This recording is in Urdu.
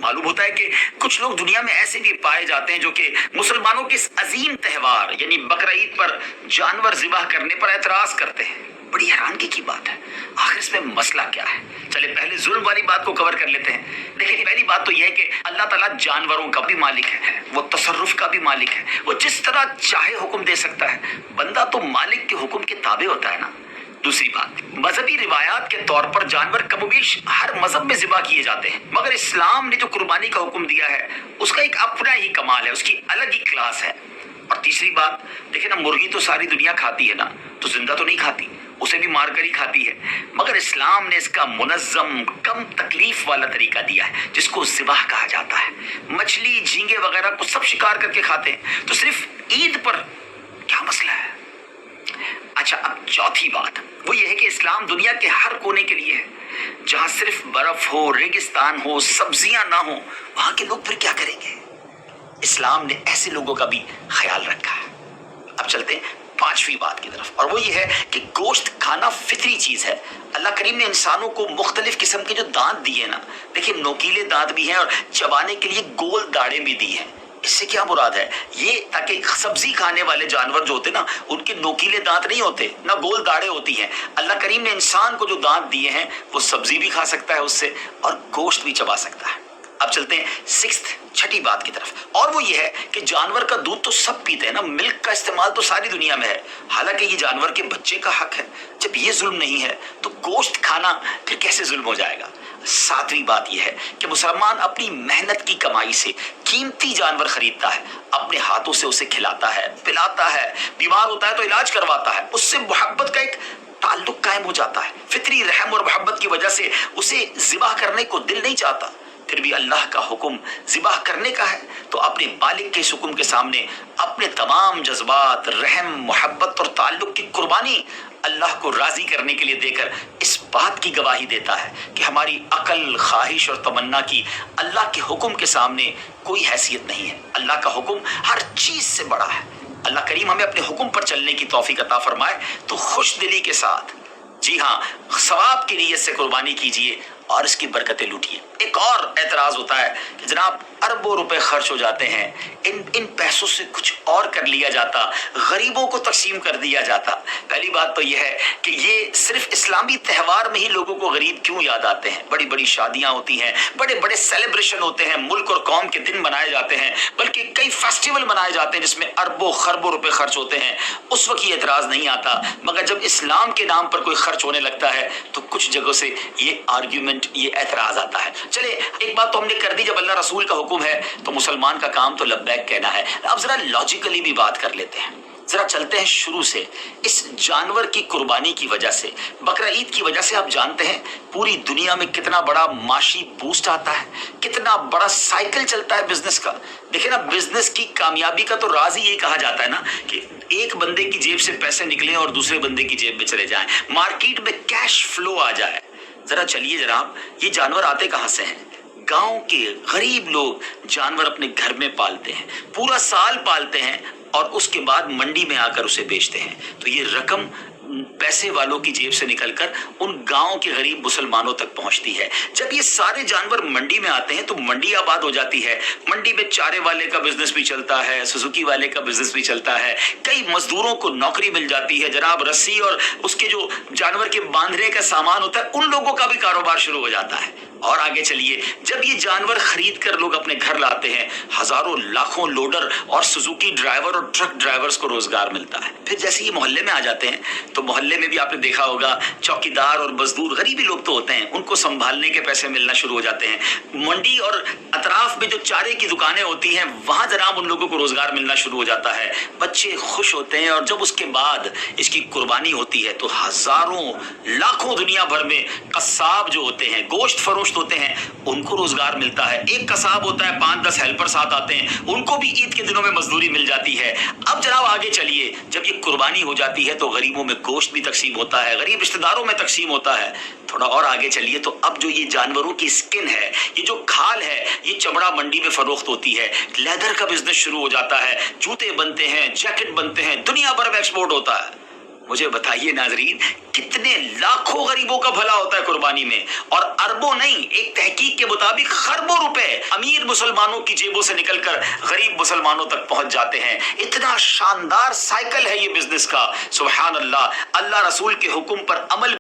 معلوم ہوتا ہے کہ کچھ لوگ دنیا میں ایسے بھی پائے جاتے ہیں جو کہ مسلمانوں کے اس عظیم تہوار یعنی بقر عید پر جانور ذبح کرنے پر اعتراض کرتے ہیں۔ بڑی حیرانگی کی بات ہے، آخر اس میں مسئلہ کیا ہے؟ چلے پہلے ظلم والی بات کو کور کر لیتے ہیں۔ دیکھیں، پہلی بات تو یہ ہے کہ اللہ تعالیٰ جانوروں کا بھی مالک ہے، وہ تصرف کا بھی مالک ہے، وہ جس طرح چاہے حکم دے سکتا ہے، بندہ تو مالک کے حکم کے تابع ہوتا ہے نا۔ دوسری بات، مذہبی روایات کے طور پر جانور کم و بیش ہر مذہب میں ذبح کیے جاتے ہیں، مگر اسلام نے جو قربانی کا حکم دیا ہے اس کا ایک اپنا ہی کمال ہے، اس کی الگ ہی کلاس ہے۔ اور تیسری بات، دیکھیں نا، مرغی تو ساری دنیا کھاتی ہے نا، تو زندہ تو نہیں کھاتی، اسے بھی مار کر ہی کھاتی ہے، مگر اسلام نے اس کا منظم کم تکلیف والا طریقہ دیا ہے جس کو ذبح کہا جاتا ہے۔ مچھلی، جھینگے وغیرہ کو سب شکار کر کے کھاتے ہیں، تو صرف عید پر کیا مسئلہ ہے؟ اچھا، اب چوتھی بات وہ یہ ہے کہ اسلام دنیا کے ہر کونے کے لیے ہے۔ جہاں صرف برف ہو، ریگستان ہو، سبزیاں نہ ہو، وہاں کے لوگ پھر کیا کریں گے؟ اسلام نے ایسے لوگوں کا بھی خیال رکھا ہے۔ اب چلتے ہیں پانچویں بات کی طرف، اور وہ یہ ہے کہ گوشت کھانا فطری چیز ہے۔ اللہ کریم نے انسانوں کو مختلف قسم کے جو دانت دیے نا، دیکھیں نوکیلے دانت بھی ہیں اور چبانے کے لیے گول داڑیں بھی دی ہیں۔ اس سے کیا مراد ہے؟ یہ تاکہ سبزی کھانے والے جانور جو ہوتے نا، ان کے نوکیلے دانت نہیں ہوتے، نہ گول داڑیں ہوتی ہیں۔ اللہ کریم نے انسان کو جو دانت دیے ہیں وہ سبزی بھی کھا سکتا ہے اس سے، اور گوشت بھی چبا سکتا ہے۔ اب چلتے ہیں چھٹی بات کی طرف، اور وہ یہ ہے کہ جانور کا دودھ تو سب پیتے ہیں نا، ملک کا استعمال تو ساری دنیا میں ہے، حالانکہ یہ جانور کے بچے کا حق ہے۔ جب یہ ظلم نہیں ہے تو گوشت کھانا پھر کیسے ظلم ہو جائے گا؟ ساتویں بات یہ ہے کہ مسلمان اپنی محنت کی کمائی سے قیمتی جانور خریدتا ہے، اپنے ہاتھوں سے اسے کھلاتا ہے، پلاتا ہے، بیمار ہوتا ہے تو علاج کرواتا ہے، اس سے محبت کا ایک تعلق قائم ہو جاتا ہے۔ فطری رحم اور محبت کی وجہ سے اسے ذبح کرنے کو دل نہیں چاہتا، پھر بھی اللہ کا حکم ذبح کرنے کا ہے تو اپنے مالک کے اس حکم کے سامنے اپنے تمام جذبات، رحم، محبت اور تعلق کی قربانی اللہ کو راضی کرنے کے لیے دے کر اس بات کی گواہی دیتا ہے کہ ہماری عقل، خواہش اور تمنا کی اللہ کے حکم کے سامنے کوئی حیثیت نہیں ہے۔ اللہ کا حکم ہر چیز سے بڑا ہے۔ اللہ کریم ہمیں اپنے حکم پر چلنے کی توفیق عطا فرمائے تو خوش دلی کے ساتھ، جی ہاں، ثواب کی نیت سے قربانی کیجئے اور اس کی برکتیں لوٹیے۔ ایک اور اعتراض ہوتا ہے کہ جناب اربوں روپے خرچ ہو جاتے ہیں، ان پیسوں سے کچھ اور کر لیا جاتا، غریبوں کو تقسیم کر دیا جاتا۔ پہلی بات تو یہ ہے کہ یہ صرف اسلامی تہوار میں ہی لوگوں کو غریب کیوں یاد آتے ہیں؟ بڑی بڑی شادیاں ہوتی ہیں، بڑے بڑے سیلیبریشن ہوتے ہیں، ملک اور قوم کے دن منائے جاتے ہیں، بلکہ کئی فیسٹیول منائے جاتے ہیں جس میں اربوں خربوں روپے خرچ ہوتے ہیں، اس وقت یہ اعتراض نہیں آتا، مگر جب اسلام کے نام پر کوئی خرچ ہونے لگتا ہے تو کچھ جگہوں سے یہ آرگیومنٹ، یہ اعتراض آتا ہے۔ چلے ایک بات تو ہم نے کر دی، جب اللہ رسول کا حکم ہے تو مسلمان کا کام تو لبیک کہنا ہے۔ اب ذرا لاجیکلی بھی بات کر لیتے ہیں، ذرا چلتے ہیں شروع سے۔ اس جانور کی قربانی کی وجہ سے، بقر عید کی وجہ سے آپ جانتے ہیں پوری دنیا میں کتنا بڑا معاشی بوسٹ آتا ہے، کتنا بڑا سائیکل چلتا ہے بزنس کا۔ دیکھیں نا، بزنس کی کامیابی کا تو راز ہی یہی کہا جاتا ہے نا کہ ایک بندے کی جیب سے پیسے نکلیں اور دوسرے بندے کی جیب میں چلے جائیں، مارکیٹ میں کیش فلو آ جائے۔ ذرا چلیے جناب، یہ جانور آتے کہاں سے ہیں؟ گاؤں کے غریب لوگ جانور اپنے گھر میں پالتے ہیں، پورا سال پالتے ہیں اور اس کے بعد منڈی میں آ کر اسے بیچتے ہیں، تو یہ رقم پیسے والوں کی جیب سے نکل کر ان گاؤں کے غریب مسلمانوں تک پہنچتی ہے۔ جب یہ سارے جانور منڈی میں آتے ہیں تو منڈی آباد ہو جاتی ہے، منڈی میں چارے والے کا بزنس بھی چلتا ہے، سوزوکی والے کا بزنس بھی چلتا ہے، کئی مزدوروں کو نوکری مل جاتی ہے، جناب رسی اور اس کے جو جانور کے باندھنے کا سامان ہوتا ہے ان لوگوں کا بھی کاروبار شروع ہو جاتا ہے۔ اور آگے چلیے، جب یہ جانور خرید کر لوگ اپنے گھر لاتے ہیں، ہزاروں لاکھوں لوڈر اور سوزوکی ڈرائیور اور ٹرک ڈرائیورز کو روزگار ملتا ہے۔ پھر جیسے یہ محلے میں آ جاتے ہیں تو محلے میں بھی آپ نے دیکھا ہوگا چوکیدار اور مزدور، غریبی لوگ تو ہوتے ہیں، ان کو سنبھالنے کے پیسے ملنا شروع ہو جاتے ہیں۔ منڈی اور اطراف میں جو چارے کی دکانیں ہوتی ہیں وہاں جناب ان لوگوں کو روزگار ملنا شروع ہو جاتا ہے، بچے خوش ہوتے ہیں، اور جب اس کے بعد اس کی قربانی ہوتی ہے تو ہزاروں لاکھوں دنیا بھر میں قصاب جو ہوتے ہیں، گوشت فروش ہوتے ہیں، ان کو روزگار ملتا ہے۔ ایک قصاب ہوتا ہے، 5-10 ہیلپر ساتھ آتے ہیں، ان کو بھی عید کے دنوں میں مزدوری مل جاتی ہے۔ اب جناب آگے چلیے، جب یہ قربانی ہو جاتی ہے تو غریبوں میں گوشت بھی تقسیم ہوتا ہے، غریب رشتہ داروں میں تقسیم ہوتا ہے۔ تھوڑا اور آگے چلیے تو اب جو یہ جانوروں کی سکن ہے، یہ جو کھال ہے، یہ چمڑا منڈی میں فروخت ہوتی ہے، لیدر کا بزنس شروع ہو جاتا ہے، جوتے بنتے ہیں، جیکٹ بنتے ہیں، دنیا بھر میں ایکسپورٹ ہوتا ہے۔ مجھے بتائیے ناظرین، کتنے لاکھوں غریبوں کا بھلا ہوتا ہے قربانی میں، اور اربوں نہیں، ایک تحقیق کے مطابق خربوں روپے امیر مسلمانوں کی جیبوں سے نکل کر غریب مسلمانوں تک پہنچ جاتے ہیں۔ اتنا شاندار سائیکل ہے یہ بزنس کا، سبحان اللہ۔ اللہ رسول کے حکم پر عمل